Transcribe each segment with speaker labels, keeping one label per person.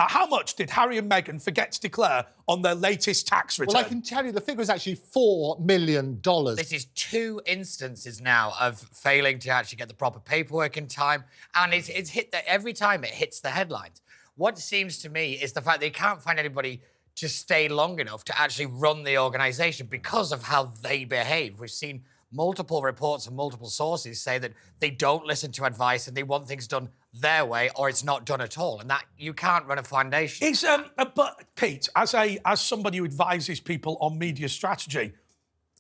Speaker 1: How much did Harry and Meghan forget to declare on their latest tax return?
Speaker 2: Well, I can tell you the figure is actually $4 million.
Speaker 3: This is 2 instances now of failing to actually get the proper paperwork in time, and it's hit that every time it hits the headlines. What seems to me is the fact they can't find anybody to stay long enough to actually run the organisation because of how they behave. We've seen multiple reports and multiple sources say that they don't listen to advice and they want things done their way or it's not done at all, and that you can't run a foundation.
Speaker 1: Is but Pete, as somebody who advises people on media strategy,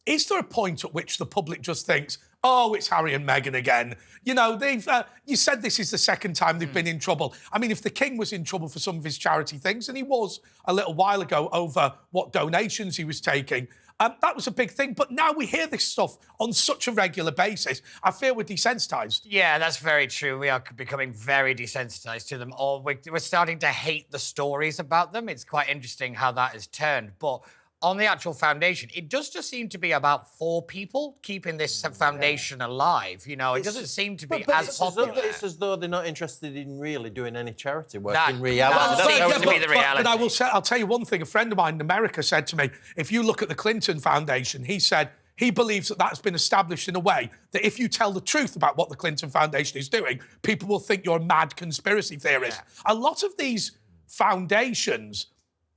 Speaker 1: is there a point at which the public just thinks, oh, it's Harry and Meghan again? You know, they've you said this is the second time they've been in trouble. I mean, if the King was in trouble for some of his charity things, and he was a little while ago over what donations he was taking, that was a big thing. But now we hear this stuff on such a regular basis. I feel we're desensitised.
Speaker 3: Yeah, that's very true. We are becoming very desensitised to them. Or we're starting to hate the stories about them. It's quite interesting how that has turned. But on the actual foundation, it does just seem to be about 4 people keeping this foundation alive. You know, it doesn't seem to be as popular.
Speaker 4: It's as though they're not interested in really doing any charity work in reality.
Speaker 3: That seems to be the reality.
Speaker 1: But I'll tell you one thing. A friend of mine in America said to me, if you look at the Clinton Foundation, he said he believes that that's been established in a way that if you tell the truth about what the Clinton Foundation is doing, people will think you're a mad conspiracy theorist. Yeah. A lot of these foundations,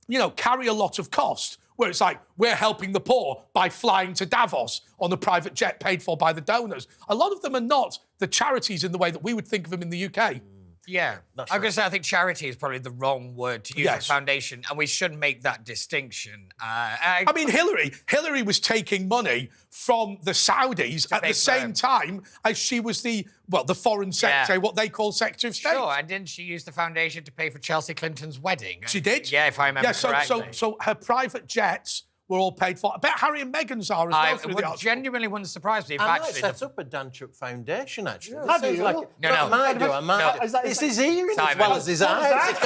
Speaker 1: you know, carry a lot of cost, where it's like, we're helping the poor by flying to Davos on a private jet paid for by the donors. A lot of them are not the charities in the way that we would think of them in the UK.
Speaker 3: Yeah. I'm going to say I think charity is probably the wrong word to use for foundation, and we should make that distinction.
Speaker 1: I mean, Hillary was taking money from the Saudis at the same time as she was the foreign secretary, what they call Secretary of State.
Speaker 3: Sure, and didn't she use the foundation to pay for Chelsea Clinton's wedding?
Speaker 1: She did?
Speaker 3: Yeah, if I remember correctly.
Speaker 1: So her private jets were all paid for. I bet Harry and Meghan's are as well.
Speaker 3: I genuinely wouldn't surprise me if
Speaker 4: I
Speaker 3: actually...
Speaker 4: set up a Danczuk Foundation, actually.
Speaker 1: Have you?
Speaker 3: I
Speaker 4: might do. It's his ears as well as his eyes.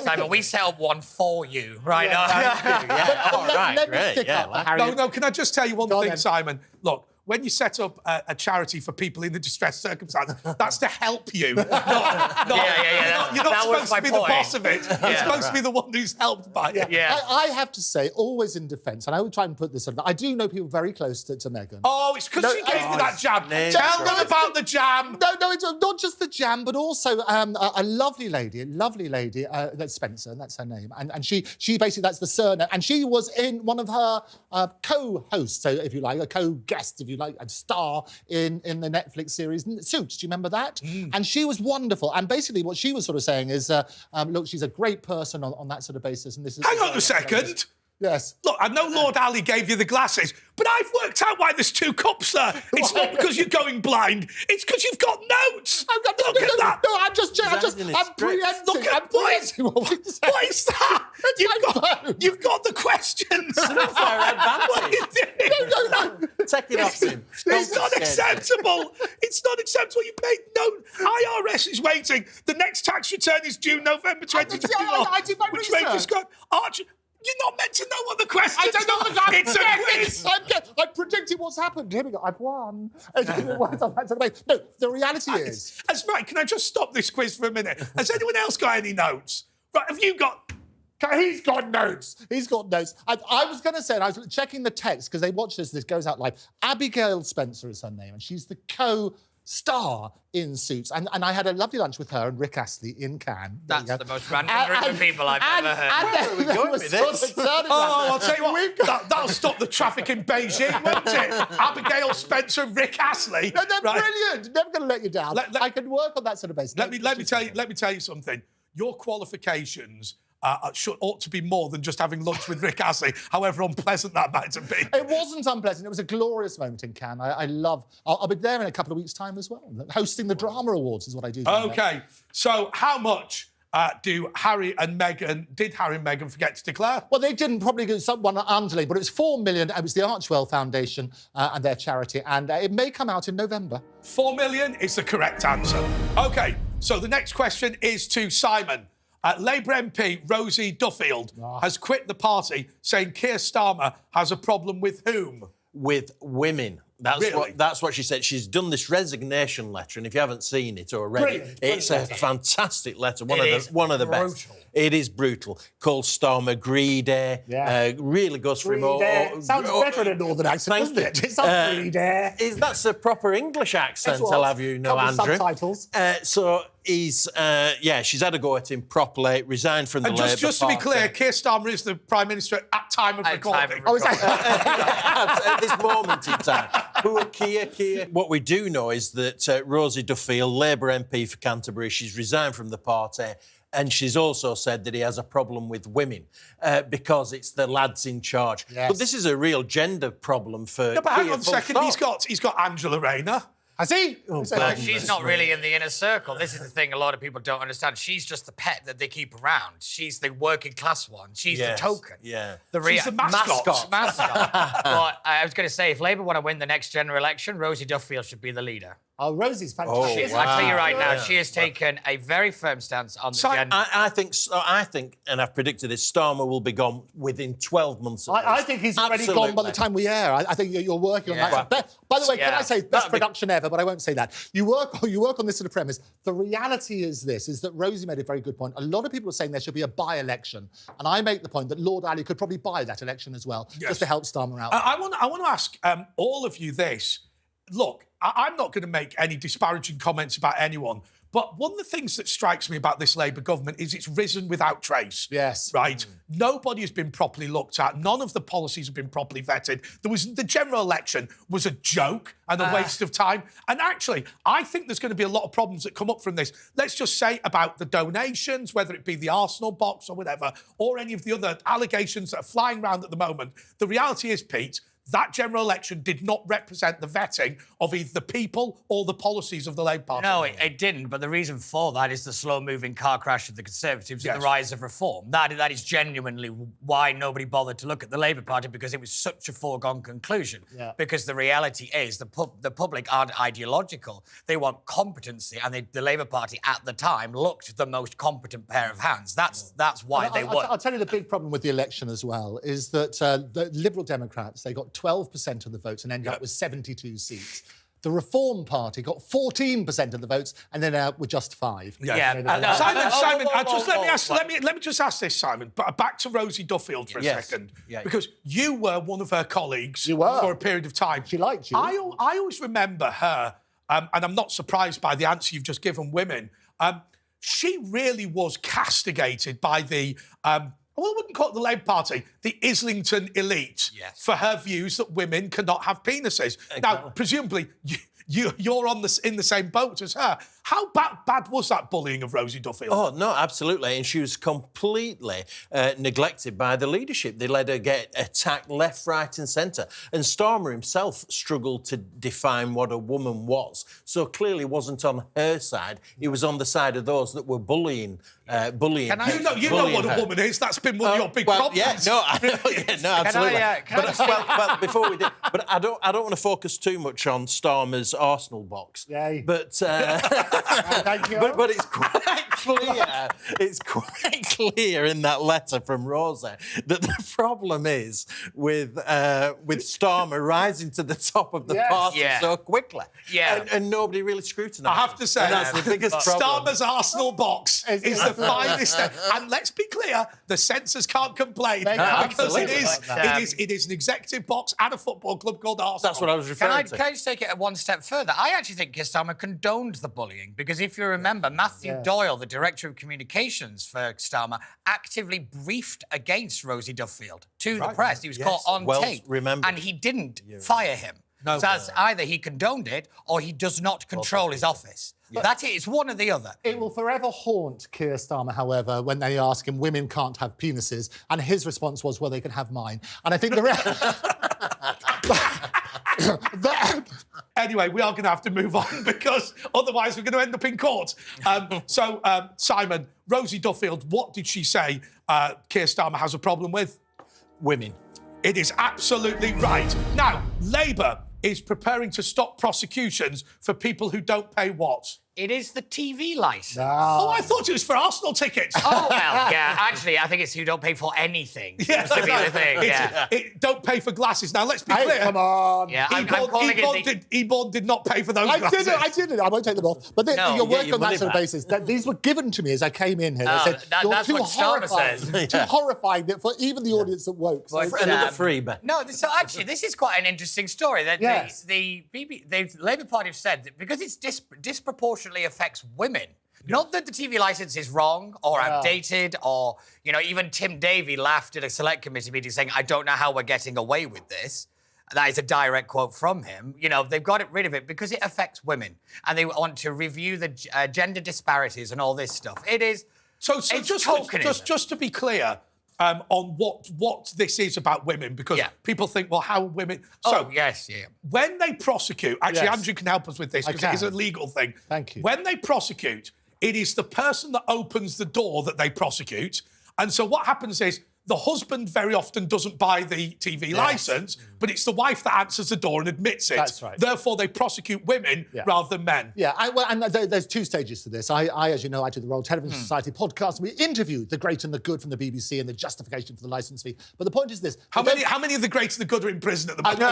Speaker 3: Simon, we set up one for you right now.
Speaker 2: Let me stick up Harry.
Speaker 1: No, can I just tell you one thing, Simon? Look, when you set up a charity for people in the distressed circumstance, that's to help you. You're not supposed to be the boss of it. You're supposed to be the one who's helped by it.
Speaker 3: Yeah.
Speaker 2: I have to say, always in defence, and I will try and put this on, I do know people very close to Meghan.
Speaker 1: Oh, it's because she gave me that jam. Tell them about the jam.
Speaker 2: No, it's not just the jam, but also a lovely lady, that's Spencer, and that's her name. And she basically, that's the surname. And she was in one of her co-hosts, so if you like, a co-guest, if you like, a star in the Netflix series Suits. Do you remember that? And she was wonderful. And basically what she was sort of saying is, look, she's a great person on that sort of basis. And this is...
Speaker 1: Hang on a second.
Speaker 2: Yes.
Speaker 1: Look, I know Lord Ali gave you the glasses, but I've worked out why there's 2 cups there. It's not because you're going blind. It's because you've got notes. Look at that.
Speaker 2: No, I'm preempting.
Speaker 1: Look at what is that? You've got the questions.
Speaker 4: What are you doing?
Speaker 1: No.
Speaker 4: Take it off him.
Speaker 1: It's not acceptable. It's not acceptable. You paid no. IRS is waiting. The next tax return is due November 2021.
Speaker 2: I did my
Speaker 1: which
Speaker 2: research.
Speaker 1: makes us go, Archie, you're not meant to know what the question is.
Speaker 2: I don't know what the
Speaker 1: It's a quiz.
Speaker 2: I predicted what's happened. Here we go. I've won. No, the reality is...
Speaker 1: That's right. Can I just stop this quiz for a minute? Has anyone else got any notes? Right, have you got...
Speaker 2: He's got notes. He's got notes. I was going to say, and I was checking the text, because they watch this goes out live. Abigail Spencer is her name, and she's the co-star in Suits. And I had a lovely lunch with her and Rick Astley in Cannes.
Speaker 3: That's the most random group of people I've ever heard.
Speaker 4: Where are we going with this?
Speaker 1: I'll tell you what, that'll stop the traffic in Beijing, won't it? Abigail Spencer, Rick Astley.
Speaker 2: No, they're brilliant. Never going to let you down. I can work on that sort of basis.
Speaker 1: Let me tell you something. Your qualifications ought to be more than just having lunch with Rick Astley, however unpleasant that might have been.
Speaker 2: It wasn't unpleasant. It was a glorious moment in Cannes. I'll be there in a couple of weeks' time as well. Hosting the Drama Awards is what I do.
Speaker 1: OK, so how much did Harry and Meghan forget to declare?
Speaker 2: Well, they didn't probably do someone underling, but it was $4 million. It was the Archwell Foundation and their charity, and it may come out in November.
Speaker 1: $4 million is the correct answer. OK, so the next question is to Simon. Labour MP Rosie Duffield has quit the party, saying Keir Starmer has a problem with whom?
Speaker 4: With women. That's what she said. She's done this resignation letter, and if you haven't seen it already,
Speaker 2: Brilliant.
Speaker 4: it's a fantastic letter. One of the
Speaker 3: brutal.
Speaker 4: best. It is brutal. Calls Starmer greedy.
Speaker 2: Yeah.
Speaker 4: Really goes for him.
Speaker 2: Sounds better than a northern accent, doesn't it? It sounds greedy.
Speaker 4: That's a proper English accent,
Speaker 2: Yes,
Speaker 4: I'll have you know,
Speaker 2: Come with
Speaker 4: Andrew.
Speaker 2: subtitles.
Speaker 4: So he's, she's had a go at him properly, resigned from the
Speaker 1: And
Speaker 4: Labour
Speaker 1: just to be
Speaker 4: Party.
Speaker 1: clear, Keir Starmer is the Prime Minister at time of recording.
Speaker 2: Oh, is that...
Speaker 4: At this moment in time. Poor Keir. What we do know is that Rosie Duffield, Labour MP for Canterbury, she's resigned from the party. And she's also said that he has a problem with women because it's the lads in charge.
Speaker 2: Yes.
Speaker 4: But this is a real gender problem for.
Speaker 1: No, but hang
Speaker 4: Keir,
Speaker 1: on a
Speaker 4: full
Speaker 1: second.
Speaker 4: stop.
Speaker 1: He's got Angela Rayner.
Speaker 2: Has he?
Speaker 3: Well, she's not really in the inner circle. This is the thing a lot of people don't understand. She's just the pet that they keep around. She's the working class one. She's the token.
Speaker 4: Yeah.
Speaker 1: She's the mascot.
Speaker 3: But I was going to say, if Labour want to win the next general election, Rosie Duffield should be the leader.
Speaker 2: Oh, Rosie's fantastic.
Speaker 3: I tell you right now, she has taken a very firm stance on the gender.
Speaker 4: I think, and I've predicted this, Starmer will be gone within 12 months.
Speaker 2: I think he's already gone by the time we air. I think you're working on that. By the way, can I say best production ever? But I won't say that. You work on this sort of premise. The reality is that Rosie made a very good point. A lot of people are saying there should be a by-election, and I make the point that Lord Ali could probably buy that election as well, just to help Starmer out.
Speaker 1: I want to ask all of you this. Look, I'm not going to make any disparaging comments about anyone, but one of the things that strikes me about this Labour government is it's risen without trace.
Speaker 2: Yes.
Speaker 1: Right? Nobody has been properly looked at. None of the policies have been properly vetted. The general election was a joke and a waste of time. And actually, I think there's going to be a lot of problems that come up from this. Let's just say about the donations, whether it be the Arsenal box or whatever, or any of the other allegations that are flying around at the moment. The reality is, Pete, that general election did not represent the vetting of either the people or the policies of the Labour Party.
Speaker 3: No, it didn't. But the reason for that is the slow-moving car crash of the Conservatives and the rise of reform. That is genuinely why nobody bothered to look at the Labour Party, because it was such a foregone conclusion.
Speaker 2: Yeah.
Speaker 3: Because the reality is the public aren't ideological. They want competency, and the Labour Party at the time looked the most competent pair of hands. That's why they won.
Speaker 2: I'll tell you the big problem with the election as well is that the Liberal Democrats, they got 12% of the votes and ended up with 72 seats. The Reform Party got 14% of the votes and then out with just 5.
Speaker 1: Simon, let me just ask this, Simon. But back to Rosie Duffield for a second, because you were one of her colleagues for a period of time.
Speaker 2: She liked you.
Speaker 1: I always remember her, and I'm not surprised by the answer you've just given women. She really was castigated by the. Well, I wouldn't call it the Labour Party, the Islington elite, for her views that women cannot have penises. Exactly. Now, presumably, you're in the same boat as her. How bad was that bullying of Rosie Duffield?
Speaker 4: Oh, no, absolutely. And she was completely neglected by the leadership. They let her get attacked left, right and centre. And Starmer himself struggled to define what a woman was. So clearly wasn't on her side. He was on the side of those that were bullying her.
Speaker 1: You know what a woman is. That's been one of your big problems.
Speaker 4: Yeah, no, absolutely. Well, before we do, but I don't want to focus too much on Starmer's Arsenal box.
Speaker 2: Yay.
Speaker 4: But
Speaker 2: thank you.
Speaker 4: But it's quite clear. It's quite clear in that letter from Rosa that the problem is with Starmer rising to the top of the party so quickly.
Speaker 3: Yeah.
Speaker 4: And nobody really scrutinised.
Speaker 1: I have to say,
Speaker 4: that's the biggest problem.
Speaker 1: Starmer's Arsenal box is the finest. And let's be clear, the censors can't complain because it is an executive box at a football club called Arsenal.
Speaker 4: That's what I was referring to.
Speaker 3: Can I just take it one step further? I actually think Keir Starmer condoned the bullying, because if you remember, Matthew Doyle, the Director of Communications for Starmer, actively briefed against Rosie Duffield to the press. He was caught on tape. And he didn't fire him. So that's either he condoned it or he does not control his office. That's it. It's one or the other.
Speaker 2: It will forever haunt Keir Starmer, however, when they ask him, women can't have penises. And his response was, well, they can have mine. And I think
Speaker 1: Anyway, we are going to have to move on because otherwise we're going to end up in court. Simon, Rosie Duffield, what did she say Keir Starmer has a problem with?
Speaker 4: Women.
Speaker 1: It is absolutely right. Now, Labour is preparing to stop prosecutions for people who don't pay what?
Speaker 3: It is the TV license.
Speaker 1: Oh, I thought it was for Arsenal tickets.
Speaker 3: Oh, well, yeah. Actually, I think it's you don't pay for anything.
Speaker 1: Yeah,
Speaker 3: Seems to be the thing, yeah.
Speaker 1: Don't pay for glasses. Now, let's be
Speaker 2: Hey,
Speaker 1: clear.
Speaker 2: come on.
Speaker 3: Yeah, I'm calling it the...
Speaker 1: Eborn did not pay for those
Speaker 2: I
Speaker 1: glasses.
Speaker 2: didn't. I won't take them off. But
Speaker 3: No,
Speaker 2: you're
Speaker 3: you get
Speaker 2: working
Speaker 4: your
Speaker 2: on that
Speaker 4: money
Speaker 2: sort of
Speaker 4: back.
Speaker 2: basis. These were given to me as I came in here. They
Speaker 3: Oh,
Speaker 2: said, you're
Speaker 3: that's
Speaker 2: too
Speaker 3: what Starmer
Speaker 2: horrifying.
Speaker 3: says.
Speaker 2: Too horrifying for even the audience at woke. So
Speaker 3: But,
Speaker 4: Another freebie.
Speaker 3: No, so actually, this is quite an interesting story. That
Speaker 2: Yes.
Speaker 3: the Labour Party have said that because it disproportionately affects women. Not that the TV licence is wrong or outdated or, even Tim Davie laughed at a select committee meeting saying, I don't know how we're getting away with this. That is a direct quote from him. They've got rid of it because it affects women and they want to review the gender disparities and all this stuff. It is...
Speaker 1: So
Speaker 3: it's
Speaker 1: just to be clear on what this is about women, because people think, well, how women... So
Speaker 3: yes, yeah.
Speaker 1: when they prosecute... Actually,
Speaker 2: Yes.
Speaker 1: Andrew can help us with this because it is a legal thing.
Speaker 2: Thank you.
Speaker 1: When they prosecute, it is the person that opens the door that they prosecute. And so what happens is the husband very often doesn't buy the TV licence, but it's the wife that answers the door and admits it.
Speaker 2: That's right.
Speaker 1: Therefore, they prosecute women rather than men.
Speaker 2: Yeah, and there's two stages to this. I, as you know, I do the Royal Television Society podcast. We interview the great and the good from the BBC and the justification for the licence fee. But the point is this:
Speaker 1: How many of the great and the good are in prison at the moment?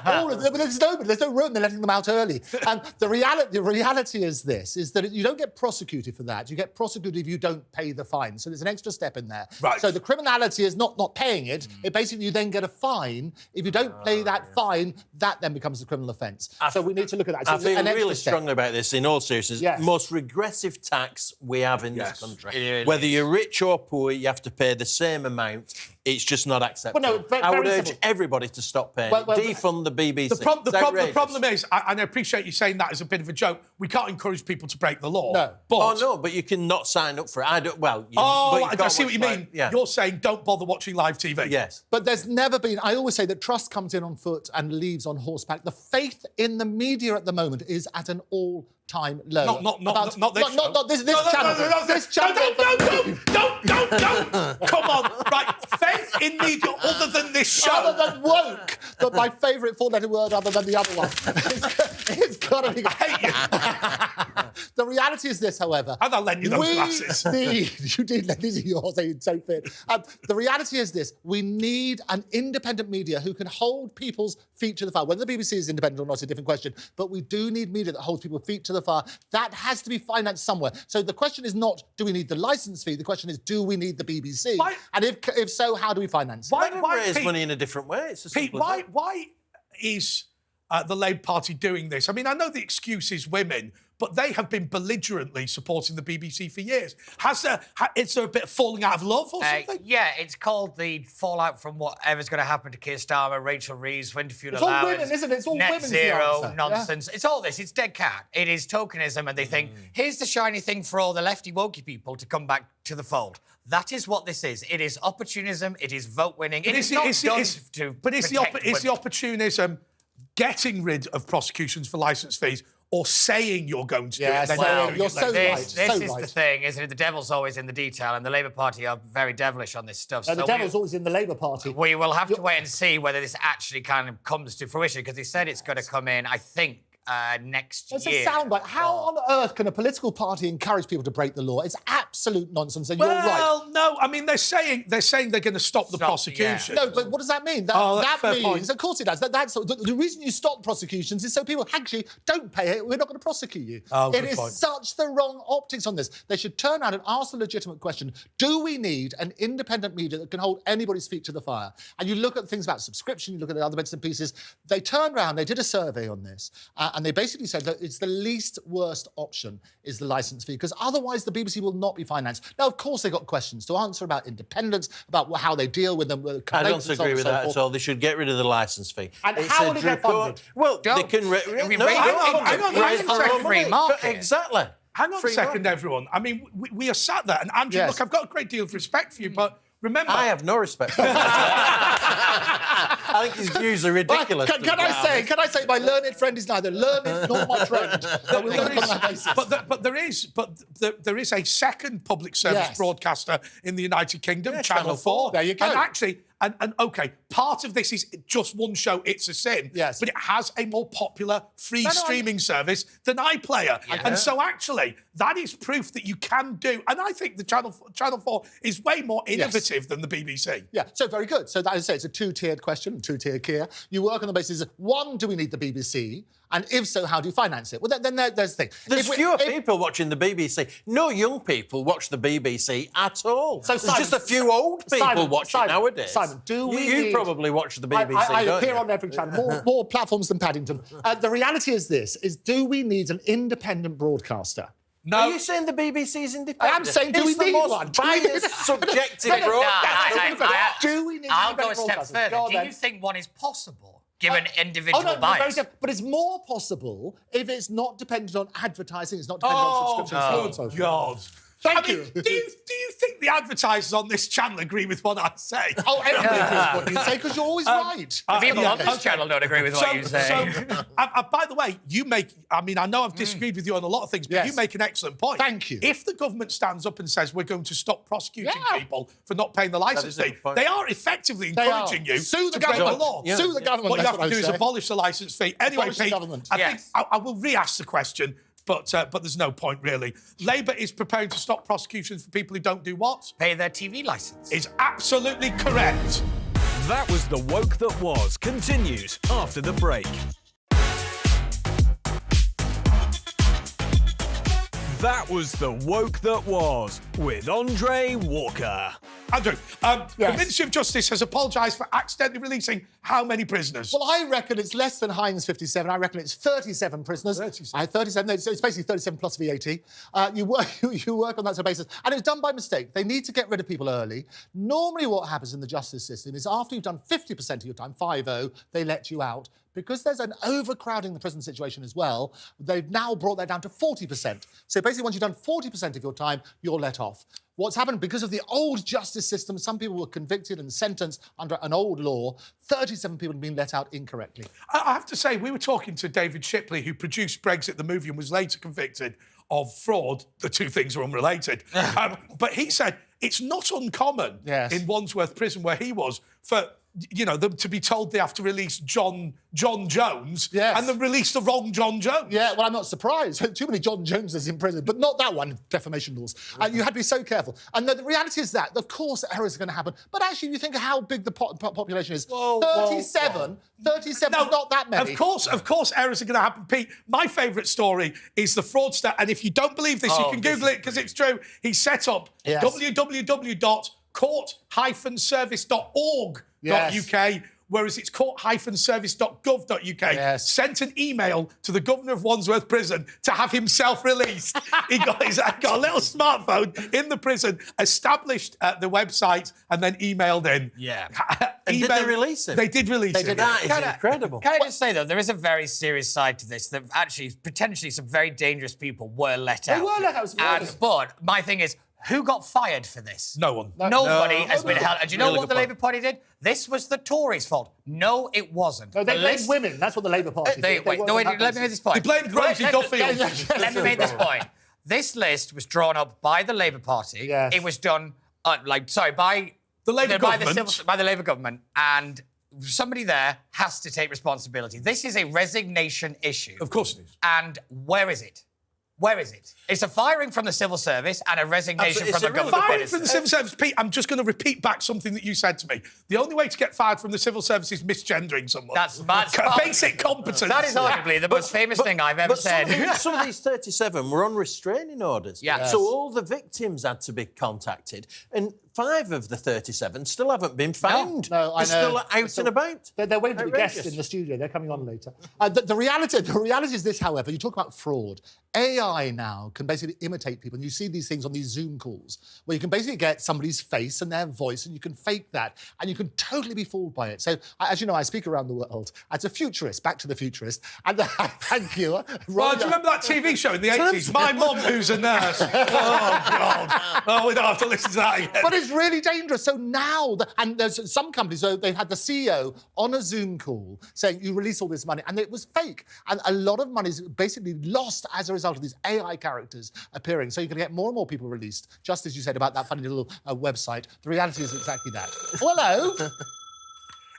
Speaker 2: all of them. But there's no room. They're letting them out early. And the reality is this: is that you don't get prosecuted for that. You get prosecuted if you don't pay the fine. So there's an extra step in there.
Speaker 1: Right.
Speaker 2: So the criminality is not paying it. It basically you then get a fine. If you don't pay that fine, that then becomes a criminal offence. So we need to look at that. So
Speaker 4: I feel
Speaker 2: an extra
Speaker 4: really
Speaker 2: step.
Speaker 4: strongly about this in all seriousness.
Speaker 2: Yes.
Speaker 4: Most regressive tax we have in
Speaker 1: Yes.
Speaker 4: this country.
Speaker 3: It really
Speaker 4: Whether
Speaker 3: is.
Speaker 4: you're rich or poor, you have to pay the same amount. It's just not acceptable.
Speaker 2: Well, no,
Speaker 4: I would
Speaker 2: very
Speaker 4: urge
Speaker 2: simple.
Speaker 4: everybody to stop paying.
Speaker 2: Well,
Speaker 4: Defund the BBC.
Speaker 1: The
Speaker 4: It's outrageous.
Speaker 1: problem is, and I appreciate you saying that as a bit of a joke, we can't encourage people to break the law.
Speaker 2: No.
Speaker 1: But,
Speaker 4: Oh no, but you can not sign up for it. I don't. Well, you,
Speaker 1: Oh,
Speaker 4: but you
Speaker 1: I
Speaker 4: can't
Speaker 1: see what you
Speaker 4: watch
Speaker 1: mean.
Speaker 4: live- Yeah.
Speaker 1: You're saying don't bother watching live TV.
Speaker 4: Yes.
Speaker 2: But there's never been, I always say that trust comes in on foot and leaves on horseback. The faith in the media at the moment is at an all-time low.
Speaker 1: Not this show.
Speaker 2: Not this
Speaker 1: No,
Speaker 2: channel.
Speaker 1: no,
Speaker 2: This channel.
Speaker 1: Don't. Come on. Right. Faith in media other than this show.
Speaker 2: Other than woke, but my favourite four-letter word other than the other one. It's got to be...
Speaker 1: I hate you.
Speaker 2: The reality is this, however.
Speaker 1: And I'll lend you those glasses.
Speaker 2: You did lend these are yours, they don't fit. The reality is this: we need an independent media who can hold people's feet to the fire. Whether the BBC is independent or not is a different question, but we do need media that holds people's feet to the fire. That has to be financed somewhere. So the question is not, do we need the licence fee? The question is, do we need the BBC?
Speaker 1: Why-
Speaker 2: And if so, how do we finance it?
Speaker 1: Why-
Speaker 4: Why raise
Speaker 1: Pete-
Speaker 4: money in a different way? It's as
Speaker 1: Pete,
Speaker 4: simple as that.
Speaker 1: why is the Labour Party doing this? I mean, I know the excuse is women, but they have been belligerently supporting the BBC for years. Is there a bit of falling out of love or something?
Speaker 3: Yeah, it's called the fallout from whatever's going to happen to Keir Starmer, Rachel Reeves, winter
Speaker 2: It's all
Speaker 3: allowance,
Speaker 2: women, isn't it? It's all
Speaker 3: net
Speaker 2: women's the
Speaker 3: zero
Speaker 2: answer,
Speaker 3: nonsense. It's all this. It's dead cat. It is tokenism, and they think here's the shiny thing for all the lefty wokey people to come back to the fold. That is what this is. It is opportunism. It is vote winning. It is not done to
Speaker 1: But is the
Speaker 3: protect women.
Speaker 1: opportunism getting rid of prosecutions for licence fees or saying you're going to
Speaker 2: Yes,
Speaker 1: do it?
Speaker 2: well,
Speaker 1: doing
Speaker 2: you're
Speaker 1: it
Speaker 2: so
Speaker 1: later?
Speaker 2: right.
Speaker 3: This
Speaker 2: so
Speaker 3: is
Speaker 2: right.
Speaker 3: the thing, isn't it? The devil's always in the detail, and the Labour Party are very devilish on this stuff.
Speaker 2: The devil's always in the Labour Party.
Speaker 3: We will have to wait and see whether this actually kind of comes to fruition, because they said it's going to come in, I think, next
Speaker 2: It's
Speaker 3: year.
Speaker 2: a soundbite. How on earth can a political party encourage people to break the law? It's absolute nonsense, and you're right.
Speaker 1: Well, no. I mean, they're saying they're going to stop the
Speaker 3: Stop,
Speaker 1: prosecution.
Speaker 3: yeah.
Speaker 2: No, but what does that mean?
Speaker 1: Oh, that's
Speaker 2: That
Speaker 1: fair
Speaker 2: means,
Speaker 1: point.
Speaker 2: of course it does. That's the reason you stop prosecutions is so people actually don't pay it. We're not going to prosecute you.
Speaker 1: Oh,
Speaker 2: it
Speaker 1: good
Speaker 2: is
Speaker 1: point.
Speaker 2: such the wrong optics on this. They should turn around and ask the legitimate question: do we need an independent media that can hold anybody's feet to the fire? And you look at things about subscription, you look at the other bits and pieces. They turned around, they did a survey on this, and they basically said that it's the least worst option is the licence fee, because otherwise the BBC will not be financed. Now, of course, they've got questions to answer about independence, about how they deal with them. With
Speaker 4: I don't
Speaker 2: complaints and so on
Speaker 4: agree
Speaker 2: and
Speaker 4: with
Speaker 2: so
Speaker 4: that
Speaker 2: forth.
Speaker 4: at all. They should get rid of the licence fee.
Speaker 2: And
Speaker 4: It's
Speaker 2: how
Speaker 4: a
Speaker 2: will it get
Speaker 4: dracon-
Speaker 2: funded?
Speaker 4: Well, they
Speaker 3: Don't.
Speaker 4: can...
Speaker 3: We
Speaker 4: no,
Speaker 3: raise
Speaker 4: hang
Speaker 3: it
Speaker 4: on,
Speaker 1: hang on,
Speaker 3: raise
Speaker 1: hang on,
Speaker 3: it
Speaker 1: hang
Speaker 3: for
Speaker 1: on.
Speaker 3: free market.
Speaker 4: Exactly.
Speaker 1: Hang on a
Speaker 4: Free
Speaker 1: second,
Speaker 4: market.
Speaker 1: everyone. I mean, we are sat there, and Andrew,
Speaker 2: Yes.
Speaker 1: look, I've got a great deal of respect for you, but remember...
Speaker 4: I have no respect for I think his views are ridiculous.
Speaker 2: Can I say, my learned friend is neither learned nor my friend. I will work on that basis.
Speaker 1: But there is a second public service
Speaker 2: Yes.
Speaker 1: broadcaster in the United Kingdom,
Speaker 2: Yeah,
Speaker 1: Channel
Speaker 2: Channel
Speaker 1: 4.
Speaker 2: 4. There you go.
Speaker 1: And actually, and OK, part of this is just one show, It's a Sin,
Speaker 2: Yes.
Speaker 1: but it has a more popular free streaming service than iPlayer. And so actually, that is proof that you can do, and I think the Channel 4 is way more innovative than the BBC.
Speaker 2: Yeah, so very good. So that is it's a two-tiered question, two-tier Keir. You work on the basis of, one, do we need the BBC? And if so, how do you finance it? Well, then there's the thing.
Speaker 4: There's fewer people watching the BBC. No young people watch the BBC at all.
Speaker 2: So
Speaker 4: there's
Speaker 2: Simon,
Speaker 4: just a few old people watching nowadays.
Speaker 2: Simon, do we
Speaker 4: You
Speaker 2: need...
Speaker 4: probably watch the BBC,
Speaker 2: I
Speaker 4: don't
Speaker 2: appear
Speaker 4: you?
Speaker 2: on every channel, more platforms than Paddington. The reality is this, do we need an independent broadcaster?
Speaker 1: No.
Speaker 4: Are you saying the BBC is independent?
Speaker 2: I am saying, do we
Speaker 4: It's the
Speaker 2: need
Speaker 4: most
Speaker 2: one?
Speaker 4: biased, subjective
Speaker 2: No,
Speaker 4: broadcaster.
Speaker 2: Do we need
Speaker 3: I'll
Speaker 2: an
Speaker 3: go a
Speaker 2: independent
Speaker 3: step
Speaker 2: broadcaster?
Speaker 3: further.
Speaker 2: Go on,
Speaker 3: Do
Speaker 2: then.
Speaker 3: you think one is possible, given individual bias?
Speaker 2: But it's more possible if it's not dependent on advertising, it's not dependent on subscriptions. so on and so forth.
Speaker 1: God.
Speaker 2: Thank
Speaker 1: I mean,
Speaker 2: you.
Speaker 1: do you think the advertisers on this channel agree with what I say?
Speaker 2: Oh, everybody agrees with what you say, because you're always right.
Speaker 3: People on this channel don't agree with what you say.
Speaker 1: By the way, I know I've disagreed with you on a lot of things, but
Speaker 2: Yes.
Speaker 1: you make an excellent point.
Speaker 2: Thank you.
Speaker 1: If the government stands up and says we're going to stop prosecuting
Speaker 2: Yeah.
Speaker 1: people for not paying the licence
Speaker 4: is a
Speaker 1: fee,
Speaker 4: good point.
Speaker 1: they are effectively
Speaker 2: They are.
Speaker 1: encouraging you
Speaker 2: Sue the
Speaker 1: to break the
Speaker 2: government.
Speaker 1: law.
Speaker 2: Sue the government.
Speaker 1: What you
Speaker 2: that's
Speaker 1: have to do is
Speaker 2: I say.
Speaker 1: abolish the licence fee. Anyway,
Speaker 2: Abolish the
Speaker 1: Pete,
Speaker 2: government.
Speaker 1: I
Speaker 3: Yes.
Speaker 1: think I will re-ask the question, but there's no point really. Labour is preparing to stop prosecutions for people who don't do what?
Speaker 3: Pay their TV licence.
Speaker 1: Is absolutely correct.
Speaker 5: That was The Woke That Was. Continues after the break. That was The Woke That Was with Andre Walker.
Speaker 1: Andrew, the
Speaker 2: Yes.
Speaker 1: Ministry of Justice has apologised for accidentally releasing how many prisoners?
Speaker 2: Well, I reckon it's less than Heinz 57. I reckon it's 37 prisoners.
Speaker 1: 37.
Speaker 2: 37. No, it's basically 37 plus VAT. You work on that sort of basis. And it was done by mistake. They need to get rid of people early. Normally what happens in the justice system is after you've done 50% of your time, 5-0, they let you out. Because there's an overcrowding in the prison situation as well, they've now brought that down to 40%. So basically, once you've done 40% of your time, you're let off. What's happened, because of the old justice system, some people were convicted and sentenced under an old law. 37 people have been let out incorrectly.
Speaker 1: I have to say, we were talking to David Shipley, who produced Brexit the movie and was later convicted of fraud. The two things are unrelated. But he said it's not uncommon in Wandsworth Prison, where he was, for them to be told they have to release John Jones and then release the wrong John Jones.
Speaker 2: Yeah, well, I'm not surprised. Too many John Joneses in prison, but not that one, defamation laws. You had to be so careful. And the reality is that, of course, errors are going to happen. But actually, you think of how big the population is. 37 is not that many.
Speaker 1: Of course, errors are going to happen, Pete. My favourite story is the fraudster, and if you don't believe this, you can Google it because it's true. He set up www.court-service.org.uk, whereas it's court-service.gov.uk, sent an email to the governor of Wandsworth Prison to have himself released. He got a little smartphone in the prison, established the website, and then emailed in.
Speaker 3: Yeah.
Speaker 4: And did they release him?
Speaker 1: They did release him.
Speaker 4: That is incredible.
Speaker 3: Can I just say, though, there is a very serious side to this, that actually, potentially, some very dangerous people were let out.
Speaker 2: They were let out.
Speaker 3: But my thing is, who got fired for this?
Speaker 1: No one.
Speaker 3: Nobody has been held. And do you know
Speaker 4: Really
Speaker 3: what the
Speaker 4: good
Speaker 3: Labour Party did? This was the Tories' fault. No, it wasn't.
Speaker 2: No, they blamed women. That's what the Labour Party did.
Speaker 3: Wait, let me make this point.
Speaker 1: They blamed Rosie Duffield.
Speaker 3: Let me make this point. This list was drawn up by the Labour Party.
Speaker 2: Yes.
Speaker 3: It was done, by
Speaker 1: The Labour government.
Speaker 3: by the Labour government, and somebody there has to take responsibility. This is a resignation issue.
Speaker 1: Of course it is.
Speaker 3: And where is it? Where is it? It's a firing from the civil service and a resignation
Speaker 4: Absolutely.
Speaker 3: from the
Speaker 4: It's a real
Speaker 3: government.
Speaker 1: Firing from the civil service, Pete, I'm just going to repeat back something that you said to me. The only way to get fired from the civil service is misgendering someone.
Speaker 3: That's
Speaker 1: basic competence.
Speaker 3: That is arguably the most famous thing I've ever said.
Speaker 4: Some of these 37 were on restraining orders.
Speaker 3: Yes.
Speaker 4: So all the victims had to be contacted. And 5 of the 37 still haven't been found.
Speaker 2: No, I know.
Speaker 4: They're still out and about.
Speaker 2: They're waiting to be guests
Speaker 4: Outrageous.
Speaker 2: in the studio. They're coming on later. The reality is this, however. You talk about fraud. AI now can basically imitate people. And you see these things on these Zoom calls where you can basically get somebody's face and their voice and you can fake that and you can totally be fooled by it. So, as you know, I speak around the world as a futurist, back to the futurist. And thank you.
Speaker 1: Well, do you remember that TV show in the 80s? My mum, who's a nurse. Oh, God. Oh, we don't have to listen to that again.
Speaker 2: But it's is really dangerous. So now, and there's some companies, so they've had the CEO on a Zoom call saying, you release all this money, and it was fake. And a lot of money is basically lost as a result of these AI characters appearing. So you're going to get more and more people released, just as you said about that funny little website. The reality is exactly that. Hello.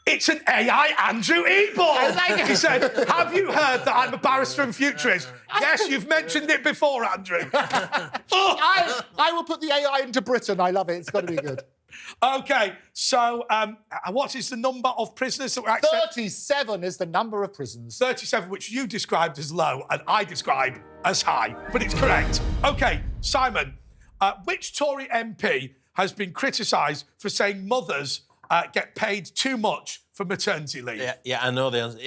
Speaker 1: It's an AI Andrew Eborn. He said, have you heard that I'm a barrister and futurist? Yes, you've mentioned it before, Andrew.
Speaker 2: I will put the AI into Britain. I love it. It's got to be good.
Speaker 1: OK, so what is the number of prisoners that were accepted?
Speaker 2: 37 is the number of prisons.
Speaker 1: 37, which you described as low and I describe as high, but it's correct. OK, Simon, which Tory MP has been criticised for saying mothers get paid too much for maternity leave?
Speaker 4: Yeah, I know the answer.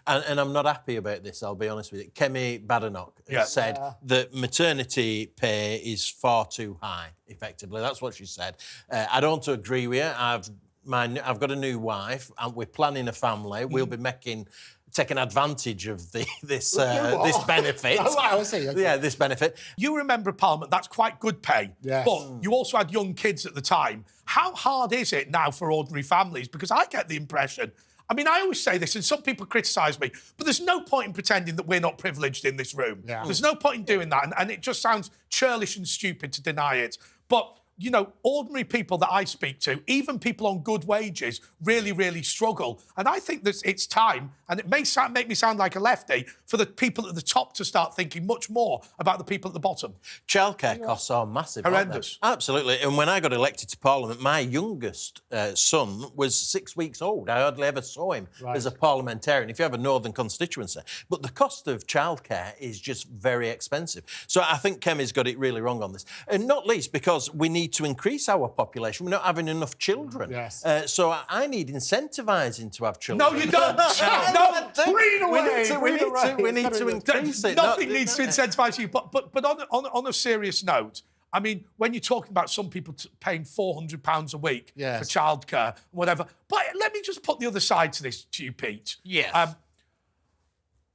Speaker 4: And I'm not happy about this, I'll be honest with you. Kemi Badenoch said that maternity pay is far too high, effectively. That's what she said. I don't agree with her. I've got a new wife, and we're planning a family. We'll be taking advantage of this benefit.
Speaker 2: Oh, I see. Okay.
Speaker 4: Yeah, this benefit.
Speaker 1: You remember Parliament, that's quite good pay.
Speaker 2: Yes.
Speaker 1: But you also had young kids at the time. How hard is it now for ordinary families? Because I get the impression, I mean, I always say this, and some people criticise me, but there's no point in pretending that we're not privileged in this room.
Speaker 2: Yeah.
Speaker 1: There's no point in doing that, and it just sounds churlish and stupid to deny it. But you know, ordinary people that I speak to, even people on good wages, really, really struggle. And I think that it's time, and it may make me sound like a lefty, for the people at the top to start thinking much more about the people at the bottom.
Speaker 4: Childcare costs are massive.
Speaker 1: Horrendous.
Speaker 4: Absolutely. And when I got elected to Parliament, my youngest son was 6 weeks old. I hardly ever saw him as a parliamentarian, if you have a northern constituency. But the cost of childcare is just very expensive. So I think Kemi's got it really wrong on this. And not least because we need to increase our population. We're not having enough children.
Speaker 2: Yes.
Speaker 4: So I need incentivising to have children.
Speaker 1: No, you don't. No,
Speaker 2: Green away.
Speaker 4: We need to increase it.
Speaker 1: Nothing needs to incentivise you. But on a serious note, I mean, when you're talking about some people paying £400 a week for childcare, whatever. But let me just put the other side to this to you, Pete.
Speaker 3: Yes.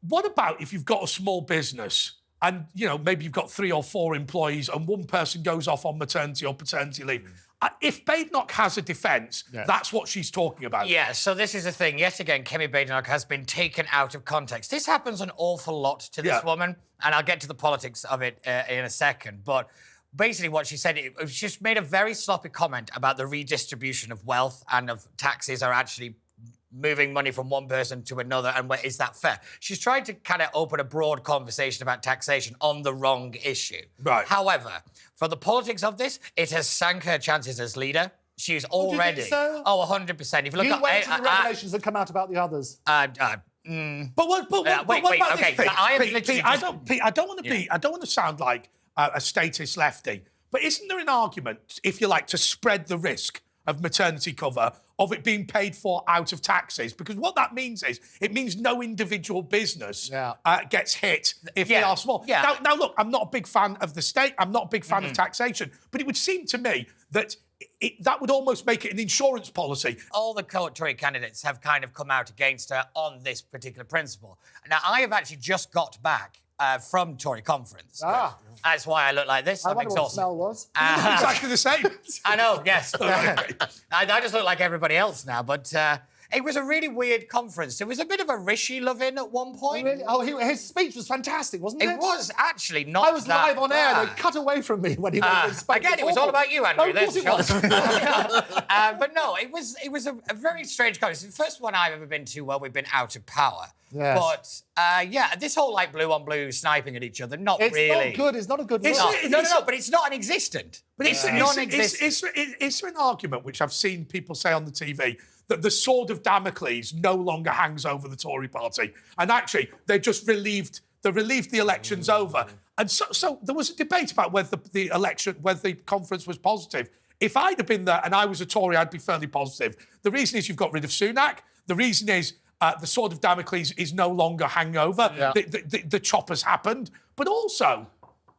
Speaker 1: What about if you've got a small business and, you know, maybe you've got 3 or 4 employees and one person goes off on maternity or paternity leave? If Badenoch has a defence, that's what she's talking about.
Speaker 3: Yeah, so this is the thing. Yet again, Kemi Badenoch has been taken out of context. This happens an awful lot to this woman, and I'll get to the politics of it in a second. But basically what she said, she just made a very sloppy comment about the redistribution of wealth and of taxes are actually moving money from one person to another, and is that fair? She's trying to kind of open a broad conversation about taxation on the wrong issue.
Speaker 1: Right.
Speaker 3: However, for the politics of this, it has sank her chances as leader. She's already...
Speaker 2: Do you think so?
Speaker 3: Oh, 100%. If you look
Speaker 2: You
Speaker 3: at...
Speaker 2: wait till the revelations that come out about the others.
Speaker 1: But what about
Speaker 3: okay,
Speaker 1: this, Pete?
Speaker 3: I am
Speaker 1: Pete,
Speaker 3: literally
Speaker 1: Pete, I don't want to sound like a statist lefty, but isn't there an argument, if you like, to spread the risk of maternity cover, of it being paid for out of taxes? Because what that means is, it means no individual business gets hit if they are small.
Speaker 3: Yeah.
Speaker 1: Now, look, I'm not a big fan of the state, I'm not a big fan of taxation, but it would seem to me that that would almost make it an insurance policy.
Speaker 3: All the Tory candidates have kind of come out against her on this particular principle. Now, I have actually just got back from Tory conference. That's why I look like this. I'm
Speaker 2: wonder what the
Speaker 3: exhausted.
Speaker 2: smell was.
Speaker 1: Exactly the same.
Speaker 3: I know, yes. I just look like everybody else now, but it was a really weird conference. There was a bit of a Rishi love-in at one point.
Speaker 2: Really? Oh, his speech was fantastic, wasn't it?
Speaker 3: It was actually not
Speaker 2: I was
Speaker 3: that
Speaker 2: live on air.
Speaker 3: bad.
Speaker 2: They cut away from me when he made his speech.
Speaker 3: Again, it was all about you, Andrew.
Speaker 2: No, of course it was.
Speaker 3: But no, it was a very strange conference. It's the first one I've ever been to where we've been out of power.
Speaker 2: Yes.
Speaker 3: But this whole like blue on blue sniping at each other, not
Speaker 2: It's
Speaker 3: really.
Speaker 2: not good. It's not a good
Speaker 1: It's
Speaker 2: look.
Speaker 1: not-
Speaker 3: No, but it's not non-existent.
Speaker 1: But
Speaker 3: It's non-existent.
Speaker 1: is there an argument, which I've seen people say on the TV, that the sword of Damocles no longer hangs over the Tory party? And actually, they relieved the elections over. And so there was a debate about whether the conference was positive. If I'd have been there and I was a Tory, I'd be fairly positive. The reason is you've got rid of Sunak. The reason is the sword of Damocles is no longer hanging over. The chop has happened. But also,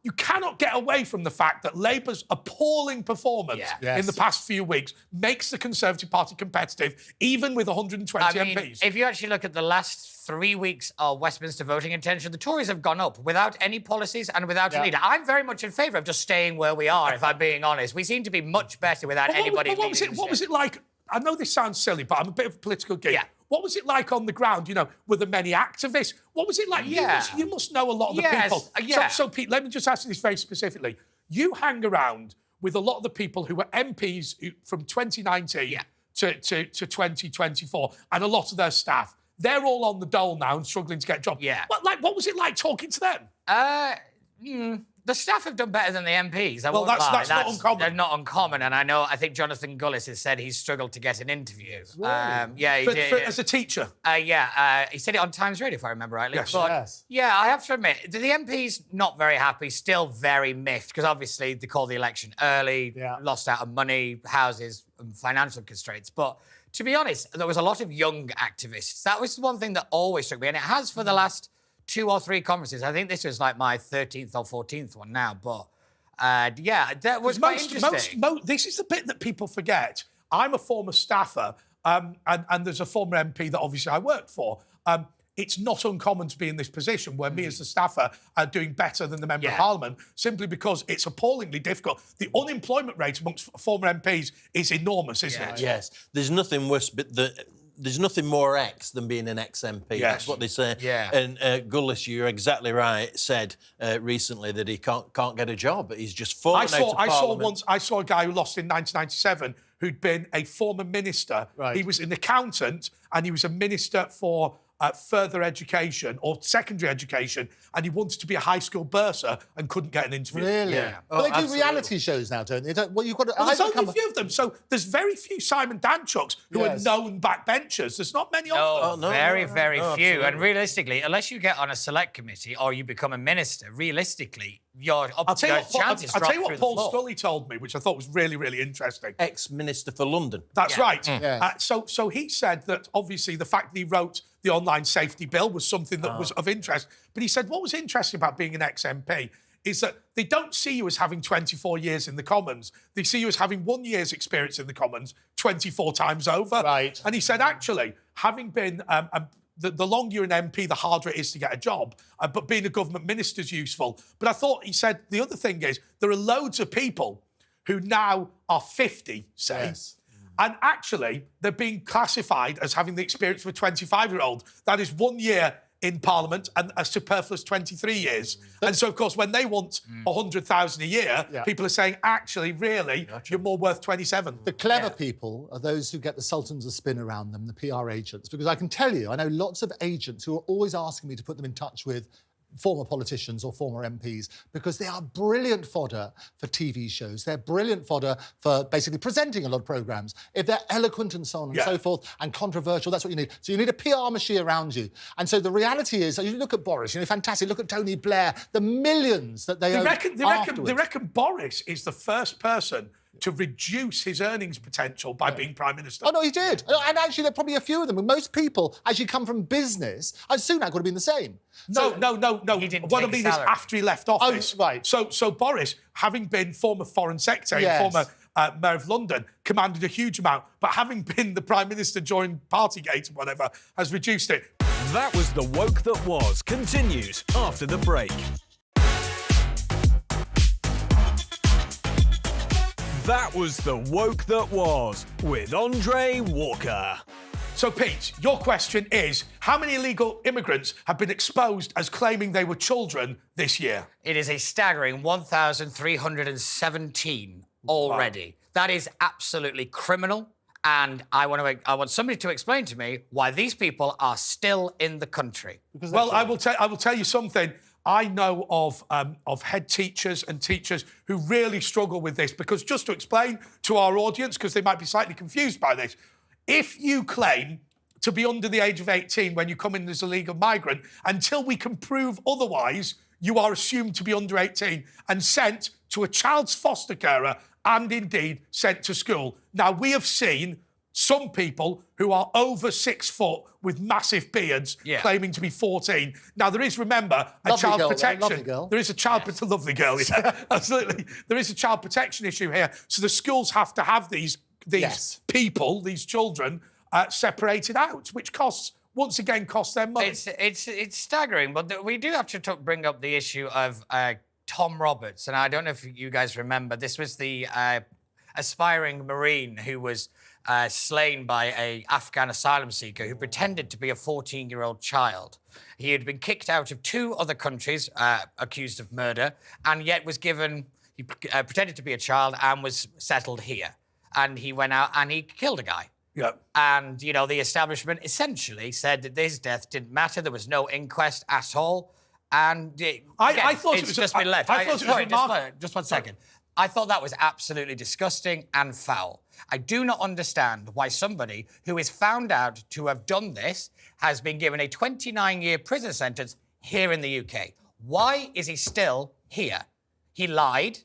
Speaker 1: you cannot get away from the fact that Labour's appalling performance
Speaker 3: Yeah.
Speaker 1: in the past few weeks makes the Conservative Party competitive, even with 120
Speaker 3: I mean,
Speaker 1: MPs.
Speaker 3: if you actually look at the last 3 weeks of Westminster voting intention, the Tories have gone up without any policies and without a leader. I'm very much in favour of just staying where we are, if I'm being honest. We seem to be much better without anybody
Speaker 1: What was it like? I know this sounds silly, but I'm a bit of a political geek.
Speaker 3: Yeah.
Speaker 1: What was it like on the ground, with the many activists? What was it like?
Speaker 3: Yeah.
Speaker 1: You must know a lot of the people. So, Pete, let me just ask you this very specifically. You hang around with a lot of the people who were MPs from 2019 to 2024, and a lot of their staff. They're all on the dole now and struggling to get jobs.
Speaker 3: Yeah.
Speaker 1: What was it like talking to them?
Speaker 3: The staff have done better than the MPs. I won't
Speaker 1: that's
Speaker 3: lie.
Speaker 1: not uncommon.
Speaker 3: They're not uncommon, and I think Jonathan Gullis has said he's struggled to get an interview.
Speaker 1: Really?
Speaker 3: Yeah, he did.
Speaker 1: As a teacher?
Speaker 3: He said it on Times Radio, if I remember rightly.
Speaker 1: Yes.
Speaker 3: But,
Speaker 2: Yes.
Speaker 3: yeah, I have to admit, the MPs not very happy, still very miffed, because obviously they called the election early, lost out on money, houses, and financial constraints. But to be honest, there was a lot of young activists. That was one thing that always struck me, and it has for the last 2 or 3 conferences. I think this was like my 13th or 14th one now, but that was quite interesting.
Speaker 1: This is the bit that people forget. I'm a former staffer, and there's a former MP that obviously I worked for. It's not uncommon to be in this position where me as the staffer are doing better than the Member of Parliament, simply because it's appallingly difficult. The unemployment rate amongst former MPs is enormous, isn't it?
Speaker 4: Yes. There's nothing worse, but there's nothing more ex than being an ex-MP.
Speaker 1: Yes.
Speaker 4: That's what they say.
Speaker 3: Yeah.
Speaker 4: And Gullis, you're exactly right, said recently that he can't get a job. He's just fallen out of Parliament.
Speaker 1: I saw a guy who lost in 1997 who'd been a former minister.
Speaker 2: Right.
Speaker 1: He was an accountant and he was a minister for further education or secondary education, and he wanted to be a high school bursar and couldn't get an interview.
Speaker 2: Really?
Speaker 3: Yeah.
Speaker 2: But they do
Speaker 4: absolutely.
Speaker 2: reality shows now, don't they? You've got to.
Speaker 1: Well, there's only a few of them, so there's very few Simon Danczuks who are known backbenchers. There's not many of them.
Speaker 3: Very few.
Speaker 4: absolutely.
Speaker 3: And realistically, unless you get on a select committee or you become a minister, realistically, your
Speaker 1: I'll tell you
Speaker 3: chances
Speaker 1: what,
Speaker 3: drop
Speaker 1: I'll tell you
Speaker 3: through
Speaker 1: what
Speaker 3: the
Speaker 1: Paul
Speaker 3: floor.
Speaker 1: Scully told me, which I thought was really, really interesting.
Speaker 4: Ex-Minister for London.
Speaker 1: That's right.
Speaker 2: Yes.
Speaker 1: So he said that obviously the fact that he wrote the online safety bill was something that was of interest. But he said what was interesting about being an ex-MP is that they don't see you as having 24 years in the Commons. They see you as having 1 year's experience in the Commons 24 times over.
Speaker 2: Right.
Speaker 1: And he said, actually, having been... the longer you're an MP, the harder it is to get a job. But being a government minister is useful. But I thought, he said, the other thing is there are loads of people who now are 50, say,
Speaker 2: Yes.
Speaker 1: and actually they're being classified as having the experience of a 25-year-old. That is 1 year in Parliament and a superfluous 23 years. And so, of course, when they want 100,000 a year, people are saying, actually, really, you're more worth 27.
Speaker 2: The clever people are those who get the sultans of spin around them, the PR agents, because I can tell you, I know lots of agents who are always asking me to put them in touch with former politicians or former MPs, because they are brilliant fodder for TV shows. They're brilliant fodder for basically presenting a lot of programmes. If they're eloquent and so on and so forth, and controversial, that's what you need. So you need a PR machine around you. And so the reality is, you look at Boris, fantastic, look at Tony Blair, the millions that they own afterwards.
Speaker 1: They reckon Boris is the first person to reduce his earnings potential by being Prime Minister.
Speaker 2: Oh, no, he did. And actually, there are probably a few of them. Most people actually come from business, and Sunak would have been the same.
Speaker 1: No.
Speaker 3: He didn't
Speaker 1: What I
Speaker 3: take
Speaker 1: mean
Speaker 3: salary.
Speaker 1: is after he left office.
Speaker 2: Oh, right.
Speaker 1: So Boris, having been former Foreign Secretary and former Mayor of London, commanded a huge amount, but having been the Prime Minister during Partygate and whatever, has reduced it.
Speaker 5: That was The Woke That Was. Continues after the break. That was The Woke That Was with Andre Walker.
Speaker 1: So, Pete, your question is, how many illegal immigrants have been exposed as claiming they were children this year?
Speaker 3: It is a staggering 1,317 already. Wow. That is absolutely criminal. And I want somebody to explain to me why these people are still in the country.
Speaker 1: Well, I will tell you something. I know of head teachers and teachers who really struggle with this, because just to explain to our audience, because they might be slightly confused by this, if you claim to be under the age of 18 when you come in as a legal migrant, until we can prove otherwise, you are assumed to be under 18 and sent to a child's foster carer and indeed sent to school. Now, we have seen some people who are over 6 foot with massive beards claiming to be 14. Now, there is, remember, child protection.
Speaker 2: Lovely girl.
Speaker 1: There is a child lovely girl, yeah, absolutely. There is a child protection issue here. So the schools have to have these people, these children, separated out, which once again costs them money.
Speaker 3: It's staggering, but we do have to bring up the issue of Tom Roberts, and I don't know if you guys remember, this was the aspiring Marine who was slain by an Afghan asylum seeker who pretended to be a 14-year-old child. He had been kicked out of 2 other countries accused of murder, and yet was given, he pretended to be a child and was settled here. And he went out and he killed a guy.
Speaker 1: Yeah.
Speaker 3: And, you know, the establishment essentially said that his death didn't matter. There was no inquest at all. And
Speaker 1: I thought
Speaker 3: it's just been left. Just one second. I thought that was absolutely disgusting and foul. I do not understand why somebody who is found out to have done this has been given a 29-year prison sentence here in the UK. Why is he still here? He lied.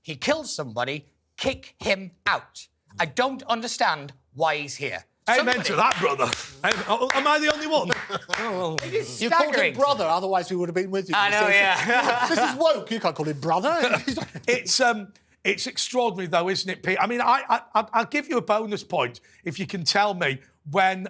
Speaker 3: He killed somebody. Kick him out. I don't understand why he's here.
Speaker 1: Amen to that, brother. Am I the only one?
Speaker 2: You called him brother, otherwise we would have been with you.
Speaker 3: I know, yeah.
Speaker 2: This is woke. You can't call him brother.
Speaker 1: It's extraordinary, though, isn't it, Pete? I mean, I'll give you a bonus point if you can tell me when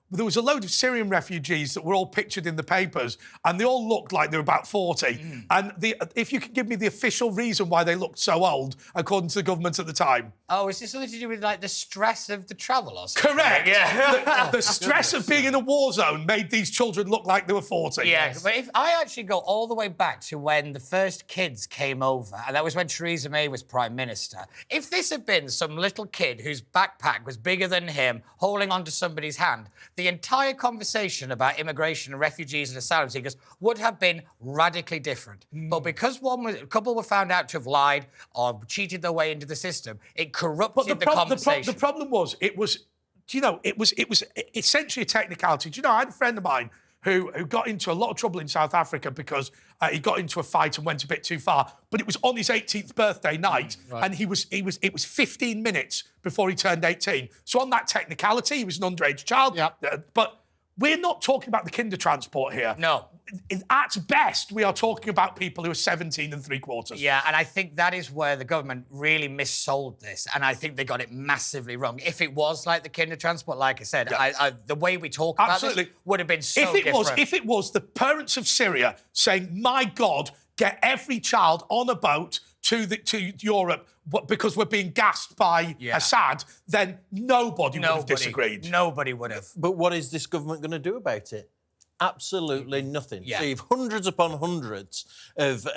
Speaker 1: there was a load of Syrian refugees that were all pictured in the papers, and they all looked like they were about 40. And if you can give me the official reason why they looked so old, according to the government at the time.
Speaker 3: Oh, is this something to do with, like, the stress of the travel or something?
Speaker 1: Correct.
Speaker 3: Yeah.
Speaker 1: The stress of being in a war zone made these children look like they were 40.
Speaker 3: Yeah, but if I actually go all the way back to when the first kids came over, and that was when Theresa May was Prime Minister, if this had been some little kid whose backpack was bigger than him, holding onto somebody's hand, the entire conversation about immigration and refugees and asylum seekers would have been radically different. But because a couple were found out to have lied or cheated their way into the system, it corrupted the conversation.
Speaker 1: The problem was, it was essentially a technicality. Do you know, I had a friend of mine who got into a lot of trouble in South Africa because he got into a fight and went a bit too far. But it was on his 18th birthday night, and it was 15 minutes before he turned 18. So on that technicality, he was an underage child.
Speaker 2: Yeah.
Speaker 1: But we're not talking about the kinder transport here.
Speaker 3: No.
Speaker 1: At best, we are talking about people who are 17 3/4.
Speaker 3: Yeah, and I think that is where the government really missold this, and I think they got it massively wrong. If it was like the kinder transport, like I said, the way we talk about this would have been so different.
Speaker 1: If it was the parents of Syria saying, my God, get every child on a boat to Europe because we're being gassed by Assad, then nobody would have disagreed.
Speaker 3: Nobody would have.
Speaker 4: But what is this government going to do about it? Absolutely nothing.
Speaker 3: Yeah.
Speaker 4: So you've hundreds upon hundreds of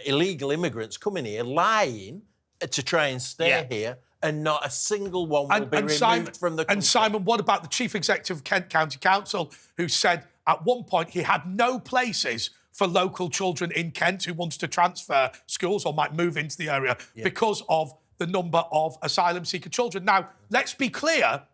Speaker 4: illegal immigrants coming here, lying to try and stay here, and not a single one will be removed from the country.
Speaker 1: And Simon, what about the chief executive of Kent County Council, who said at one point he had no places for local children in Kent who wanted to transfer schools or might move into the area because of the number of asylum seeker children. Now, let's be clear,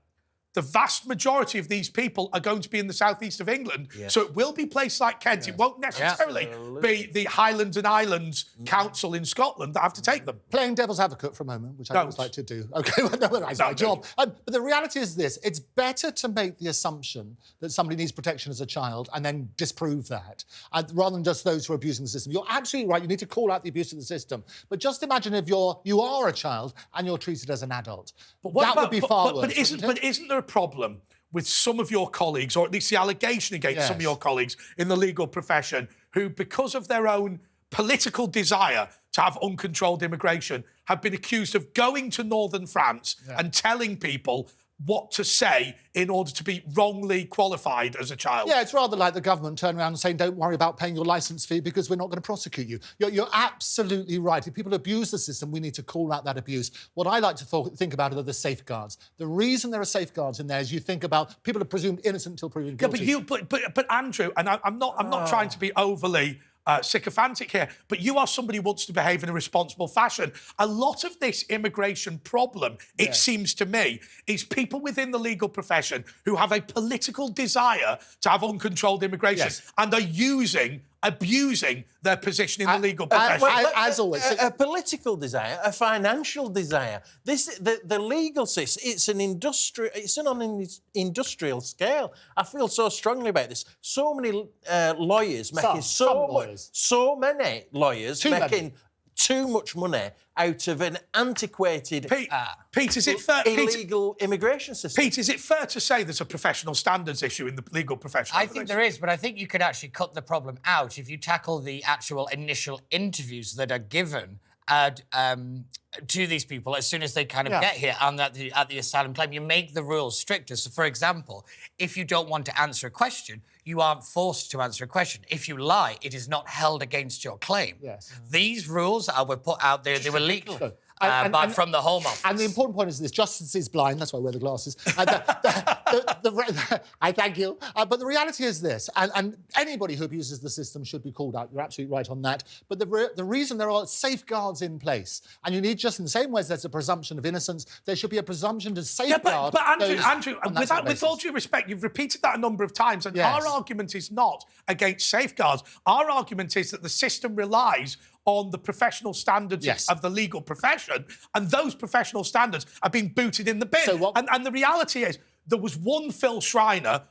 Speaker 1: the vast majority of these people are going to be in the southeast of England. Yes. So it will be places like Kent. Yes. It won't necessarily be the Highlands and Islands Council in Scotland that have to take them.
Speaker 2: Playing devil's advocate for a moment, which I always like to do. OK, well, that's my job. But the reality is this. It's better to make the assumption that somebody needs protection as a child and then disprove that, rather than just those who are abusing the system. You're absolutely right. You need to call out the abuse of the system. But just imagine if you are a child and you're treated as an adult. But that would be far worse.
Speaker 1: But isn't there a problem with some of your colleagues, or at least the allegation against some of your colleagues in the legal profession, who, because of their own political desire to have uncontrolled immigration, have been accused of going to northern France and telling people what to say in order to be wrongly qualified as a child? Yeah,
Speaker 2: it's rather like the government turning around and saying, don't worry about paying your licence fee because we're not going to prosecute you. You're absolutely right. If people abuse the system, we need to call out that abuse. What I like to think about are the safeguards. The reason there are safeguards in there is you think about people are presumed innocent until proven guilty.
Speaker 1: Yeah, but Andrew, and I'm not trying to be overly sycophantic here, but you are somebody who wants to behave in a responsible fashion. A lot of this immigration problem, it seems to me, is people within the legal profession who have a political desire to have uncontrolled immigration and are using abusing their position in the legal profession.
Speaker 2: As always.
Speaker 4: A political desire, a financial desire. The legal system, it's on an industrial scale. I feel so strongly about this. So many lawyers making so many lawyers making too much money out of an antiquated,
Speaker 1: Pete, is it fair?
Speaker 4: illegal immigration system.
Speaker 1: Pete, is it fair to say there's a professional standards issue in the legal profession?
Speaker 3: I think there is, but I think you could actually cut the problem out if you tackle the actual initial interviews that are given to these people as soon as they kind of get here and at the asylum claim. You make the rules stricter. So, for example, if you don't want to answer a question, you aren't forced to answer a question. If you lie, it is not held against your claim.
Speaker 2: Yes.
Speaker 3: These rules were put out there. They were leaked from the Home Office.
Speaker 2: And the important point is this: justice is blind. That's why I wear the glasses. I thank you. But the reality is this, and anybody who abuses the system should be called out. You're absolutely right on that. But the reason there are safeguards in place, and you need, just in the same way as there's a presumption of innocence, there should be a presumption to safeguard.
Speaker 1: But Andrew,
Speaker 2: those
Speaker 1: with all due respect, you've repeated that a number of times, and
Speaker 2: Yes.
Speaker 1: our argument is not against safeguards. Our argument is that the system relies on the professional standards of the legal profession, and those professional standards are being booted in the bin.
Speaker 2: So
Speaker 1: and the reality is, there was one Phil Schreiner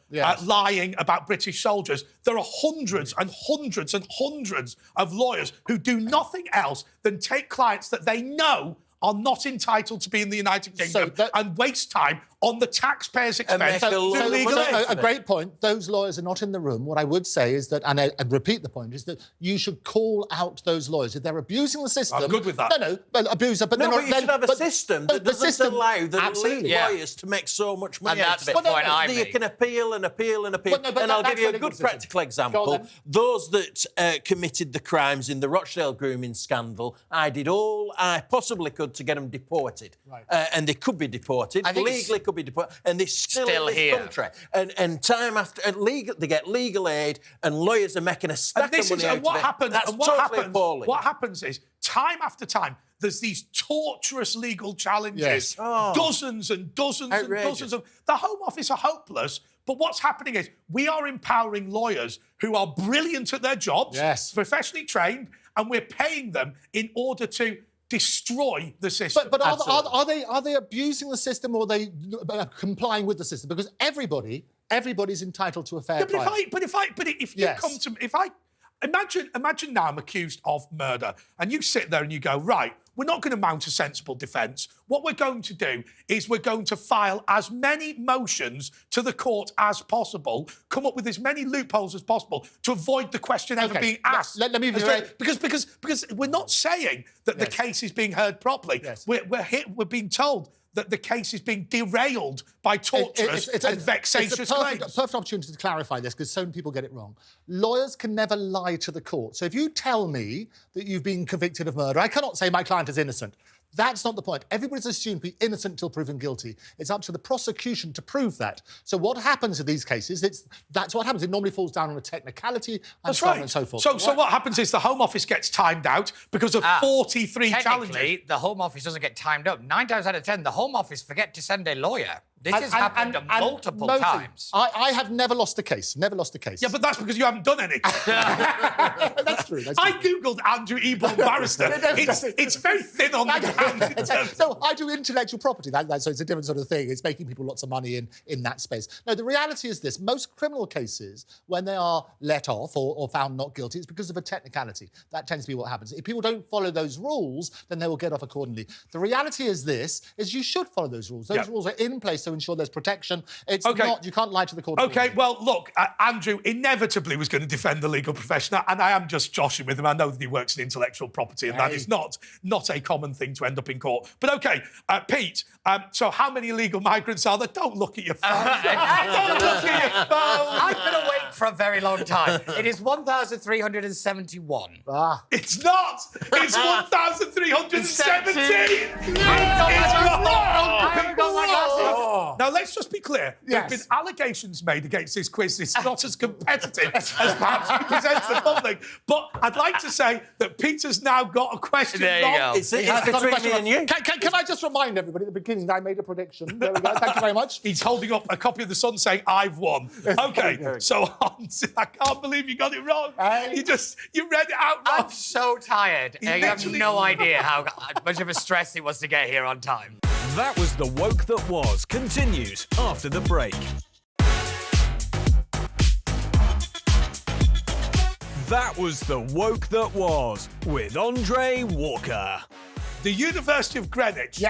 Speaker 1: lying about British soldiers. There are hundreds and hundreds and hundreds of lawyers who do nothing else than take clients that they know are not entitled to be in the United Kingdom and waste time on the taxpayers' expense.
Speaker 2: A great point. Those lawyers are not in the room. What I would say is that, and I repeat the point, is that you should call out those lawyers. If they're abusing the system...
Speaker 1: I'm good with that.
Speaker 2: No, but abuser... But
Speaker 4: you should have a system that doesn't allow the lead lawyers to make so much money out of it.
Speaker 3: And that's the point I make.
Speaker 4: You can appeal and appeal and appeal. And I'll give you a good practical example. Those that committed the crimes in the Rochdale grooming scandal, I did all I possibly could to get them deported.
Speaker 2: Right.
Speaker 4: And they could be deported, legally could be deported, and they're still in this country. And time after, they get legal aid, and lawyers are making a stack of money out of it. That's totally appalling.
Speaker 1: What happens is, time after time, there's these torturous legal challenges. Dozens and dozens and dozens of... The Home Office are hopeless, but what's happening is we are empowering lawyers who are brilliant at their jobs, professionally trained, and we're paying them in order to destroy the system.
Speaker 2: But are they abusing the system, or are they complying with the system? Because everybody's entitled to a fair trial.
Speaker 1: Imagine now I'm accused of murder, and you sit there and you go, right, we're not going to mount a sensible defence. What we're going to do is we're going to file as many motions to the court as possible, come up with as many loopholes as possible to avoid the question ever being asked.
Speaker 2: Let me be
Speaker 1: because we're not saying that the case is being heard properly. We're being told that the case is being derailed by torturous and vexatious claims.
Speaker 2: It's a perfect opportunity to clarify this, because so many people get it wrong. Lawyers can never lie to the court. So if you tell me that you've been convicted of murder, I cannot say my client is innocent. That's not the point. Everybody's assumed to be innocent until proven guilty. It's up to the prosecution to prove that. So what happens in these cases, that's what happens. It normally falls down on a technicality and so on and so forth.
Speaker 1: So what happens is the Home Office gets timed out because of 43 challenges.
Speaker 3: Technically, the Home Office doesn't get timed up. 9 times out of 10, the Home Office forget to send a lawyer. This has happened multiple times.
Speaker 2: I have never lost a case. Never lost a case.
Speaker 1: Yeah, but that's because you haven't done any.
Speaker 2: That's true.
Speaker 1: I googled Andrew Eborn barrister. It's very thin on the ground.
Speaker 2: So I do intellectual property. So it's a different sort of thing. It's making people lots of money in that space. No, the reality is this. Most criminal cases, when they are let off or found not guilty, it's because of a technicality. That tends to be what happens. If people don't follow those rules, then they will get off accordingly. The reality is this, is you should follow those rules. Those rules are in place to ensure there's protection. It's not, you can't lie to the court.
Speaker 1: Okay, well, look, Andrew inevitably was going to defend the legal profession, and I am just joshing with him. I know that he works in intellectual property, and that is not a common thing to end up in court. But OK, Pete, so how many illegal migrants are there? Don't look at your phone. Don't look at your phone.
Speaker 3: I've been awake for a very long time. It is 1,371.
Speaker 1: It's not. It's 1,317.
Speaker 3: I haven't got my glasses.
Speaker 1: Now, let's just be clear. There have been allegations made against this quiz. It's not as competitive as perhaps we present to the public. But I'd like to say that Peter's now got a question
Speaker 3: There you go.
Speaker 4: It's between me and you.
Speaker 2: Can I just remind everybody at the beginning that I made a prediction? There we go. Thank you very much.
Speaker 1: He's holding up a copy of The Sun saying, I've won. OK, so I can't believe you got it wrong. You read it out wrong.
Speaker 3: I'm so tired. You have no idea how much of a stress it was to get here on time.
Speaker 5: That was The Woke That Was. Continues after the break. That was The Woke That Was with Andre Walker.
Speaker 1: The University of Greenwich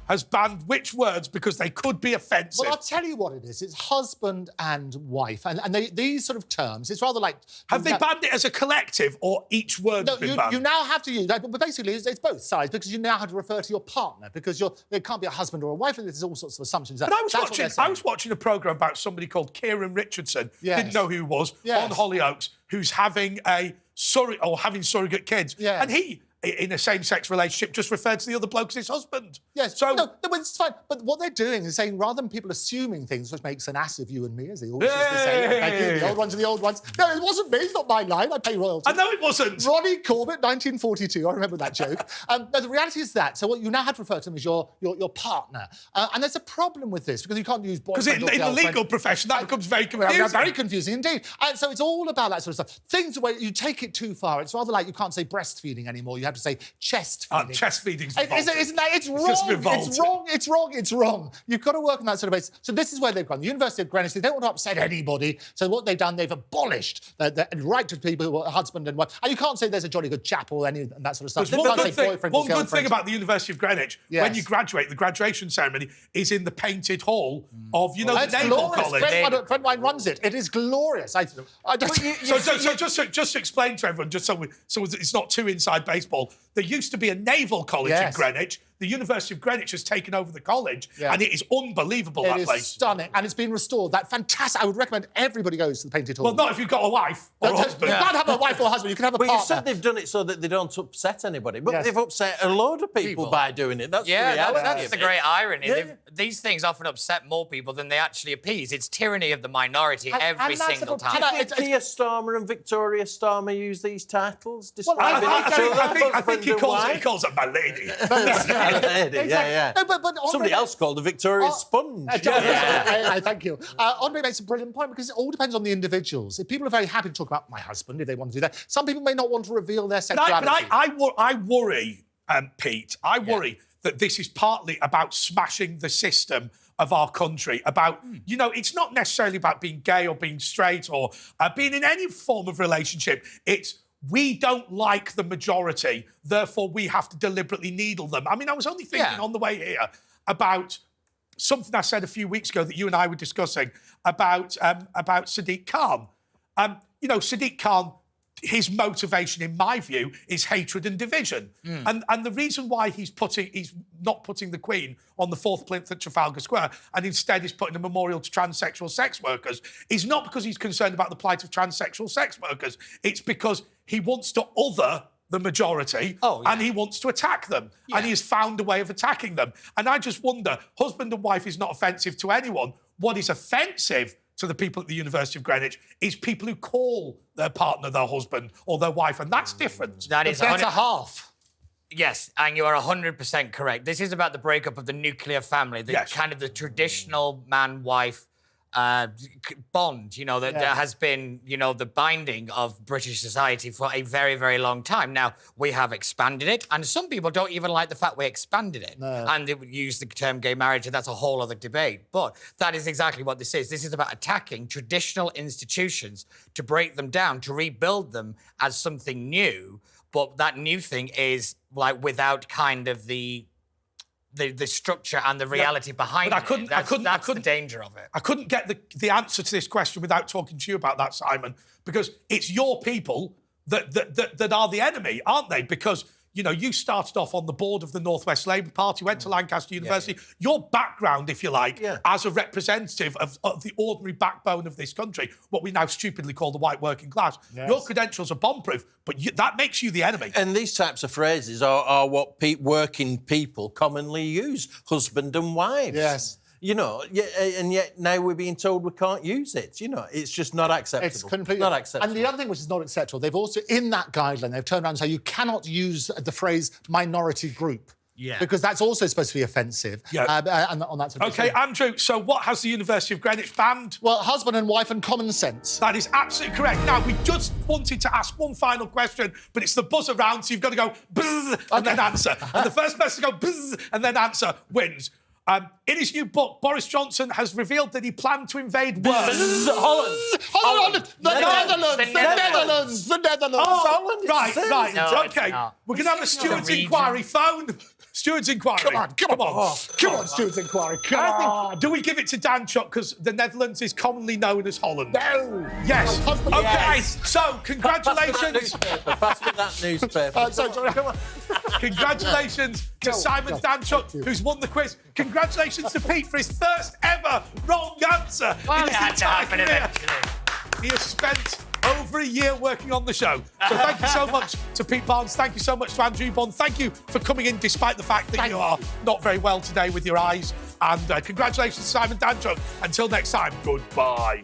Speaker 1: has banned which words because they could be offensive?
Speaker 2: Well, I'll tell you what it is. It's husband and wife. And these sort of terms, it's rather like...
Speaker 1: Have they banned it as a collective or each word's been banned?
Speaker 2: You now have to use that, but basically it's both sides because you now have to refer to your partner because there can't be a husband or a wife and there's all sorts of assumptions.
Speaker 1: But I was watching a programme about somebody called Kieran Richardson, didn't know who he was, on Hollyoaks, who's having surrogate kids. And he, in a same-sex relationship, just referred to the other bloke as his husband.
Speaker 2: So no, but it's fine. But what they're doing is saying, rather than people assuming things, which makes an ass of you and me, as they always used to say, thank you, the old ones are the old ones. No, it wasn't me. It's not my line. I pay royalties.
Speaker 1: I know it wasn't.
Speaker 2: Ronnie Corbett, 1942. I remember that joke. But the reality is that. So what you now have to refer to them as your partner. And there's a problem with this because you can't use boyfriend
Speaker 1: because in the legal profession, that becomes very confusing.
Speaker 2: Very confusing indeed. And so it's all about that sort of stuff. Things where you take it too far. It's rather like you can't say breastfeeding anymore. You have to say chest feeding.
Speaker 1: Chest feeding's
Speaker 2: Isn't that? It's wrong. It's wrong. You've got to work on that sort of basis. So this is where they've gone. The University of Greenwich, they don't want to upset anybody. So what they've done, they've abolished the right to people who are husband and wife. And you can't say there's a jolly good chap or any and that sort of stuff.
Speaker 1: One good thing about the University of Greenwich, when you graduate, the graduation ceremony is in the painted hall of, the Naval College.
Speaker 2: Friend of mine runs it. It is glorious.
Speaker 1: Just to explain to everyone, so it's not too inside baseball, there used to be a naval college in Greenwich. The University of Greenwich has taken over the college, and it is unbelievable, that place.
Speaker 2: It is stunning, and it's been restored. That fantastic. I would recommend everybody goes to the Painted Hall.
Speaker 1: Well, not if you've got a wife or a husband.
Speaker 2: You can't have a wife or a husband. You can have a partner.
Speaker 4: You said they've done it so that they don't upset anybody, but they've upset a load of people by doing it. That's the reality.
Speaker 3: That's the great irony. These things often upset more people than they actually appease. It's tyranny of the minority every single time.
Speaker 4: Did Keir Starmer and Victoria Starmer use these titles?
Speaker 1: I think he calls her my lady.
Speaker 4: Yeah.
Speaker 2: No, but
Speaker 4: somebody else called the Victoria Sponge.
Speaker 2: Thank you. Andre makes a brilliant point because it all depends on the individuals. If people are very happy to talk about my husband, if they want to do that, some people may not want to reveal their sexuality.
Speaker 1: But I worry, Pete, that this is partly about smashing the system of our country, about, it's not necessarily about being gay or being straight or being in any form of relationship. It's we don't like the majority, therefore we have to deliberately needle them. I mean, I was only thinking on the way here about something I said a few weeks ago that you and I were discussing about Sadiq Khan. Sadiq Khan, his motivation, in my view, is hatred and division. And the reason why he's not putting the Queen on the 4th plinth at Trafalgar Square and instead is putting a memorial to transsexual sex workers is not because he's concerned about the plight of transsexual sex workers. It's because he wants to other the majority and he wants to attack them. And he has found a way of attacking them. And I just wonder, husband and wife is not offensive to anyone. What is offensive to the people at the University of Greenwich is people who call their partner their husband or their wife, and that's different.
Speaker 3: That's
Speaker 2: a half.
Speaker 3: Yes, and you are 100% correct. This is about the breakup of the nuclear family, kind of the traditional man-wife bond, that has been, the binding of British society for a very, very long time. Now, we have expanded it, and some people don't even like the fact we expanded it. No. And they would use the term gay marriage, and that's a whole other debate. But that is exactly what this is. This is about attacking traditional institutions to break them down, to rebuild them as something new. But that new thing is, without kind of the structure and the reality behind it. That's the danger of it.
Speaker 1: I couldn't get the answer to this question without talking to you about that, Simon, because it's your people that are the enemy, aren't they? Because, you started off on the board of the North West Labour Party, went to Lancaster University. Your background, if you like, as a representative of the ordinary backbone of this country, what we now stupidly call the white working class, your credentials are bomb-proof, but that makes you the enemy.
Speaker 4: And these types of phrases are what working people commonly use, husband and wives.
Speaker 2: Yes.
Speaker 4: You know, and yet now we're being told we can't use it. You know, it's just not acceptable.
Speaker 2: It's completely
Speaker 4: not acceptable.
Speaker 2: And the other thing which is not acceptable, they've also, in that guideline, they've turned around and said you cannot use the phrase minority group.
Speaker 3: Yeah.
Speaker 2: Because that's also supposed to be offensive.
Speaker 1: Yeah.
Speaker 2: And on that sort of
Speaker 1: Okay,
Speaker 2: thing.
Speaker 1: Andrew, so what has the University of Greenwich banned?
Speaker 2: Well, husband and wife and common sense.
Speaker 1: That is absolutely correct. Now, we just wanted to ask one final question, but it's the buzzer round, so you've got to go buzz and then answer. And the first person to go buzz and then answer wins. In his new book, Boris Johnson has revealed that he planned to invade Wales.
Speaker 2: Holland! The Netherlands!
Speaker 1: Oh,
Speaker 4: Holland, it's
Speaker 1: right,
Speaker 4: the same.
Speaker 1: right.
Speaker 3: No, it's
Speaker 1: Okay,
Speaker 3: not.
Speaker 1: we're going to have a
Speaker 3: It's
Speaker 1: Stewards'
Speaker 3: a region.
Speaker 1: inquiry phone. Stewards' inquiry.
Speaker 2: Come on. Come on, Stewards' inquiry. Come on.
Speaker 1: Do we give it to Danczuk because the Netherlands is commonly known as Holland?
Speaker 2: No.
Speaker 1: Yes.
Speaker 2: My husband-
Speaker 1: Okay.
Speaker 2: Yes.
Speaker 1: So, congratulations.
Speaker 4: Pass me that newspaper.
Speaker 2: Come on.
Speaker 1: Congratulations to Simon Danczuk, who's won the quiz. Congratulations to Pete for his first ever wrong answer
Speaker 3: Well,
Speaker 1: in
Speaker 3: it
Speaker 1: his
Speaker 3: had to
Speaker 1: entire
Speaker 3: happen
Speaker 1: career.
Speaker 3: eventually.
Speaker 1: He has spent over a year working on the show. So thank you so much to Pete Barnes. Thank you so much to Andrew Eborn. Thank you for coming in despite the fact that you are not very well today with your eyes. And congratulations to Simon Danczuk. Until next time, goodbye.